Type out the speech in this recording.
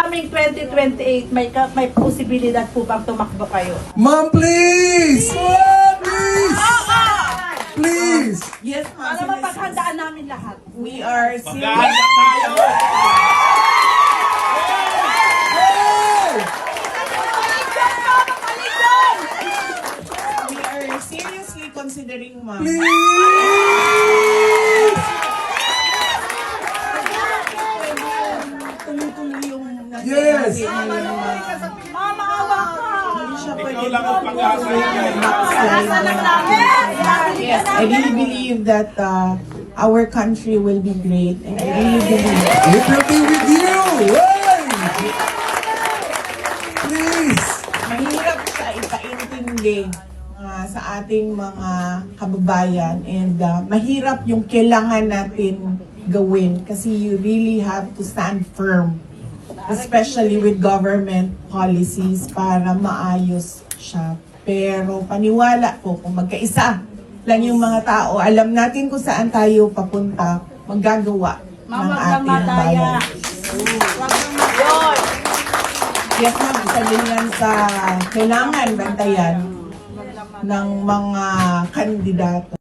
coming 2028, may posibilidad po bang tumakbo kayo? Ma'am, please! Ma'am, please! Please! Yes, ma'am. Para mapaghandaan namin lahat. We are serious. Maghahanda tayo! We are seriously considering, ma'am. Please! Tuloy-tuloy yung Yes. Mama, awa ka! Hindi siya Ikaw pwede lang ang pag-asa yan. Asa na namin! Yes, I really believe that our country will be great. And I really believe. It will be with you! Hey! Please! Mahirap siya ipaintindi sa ating mga kababayan. And mahirap yung kailangan natin gawin. Kasi you really have to stand firm. Especially with government policies para maayos siya. Pero paniwala po, kung magkaisa lang yung mga tao, alam natin kung saan tayo papunta, maggagawa ng ating bayan. Yes, ma'am, isa din yan sa kailangan bantayan ng mga kandidato.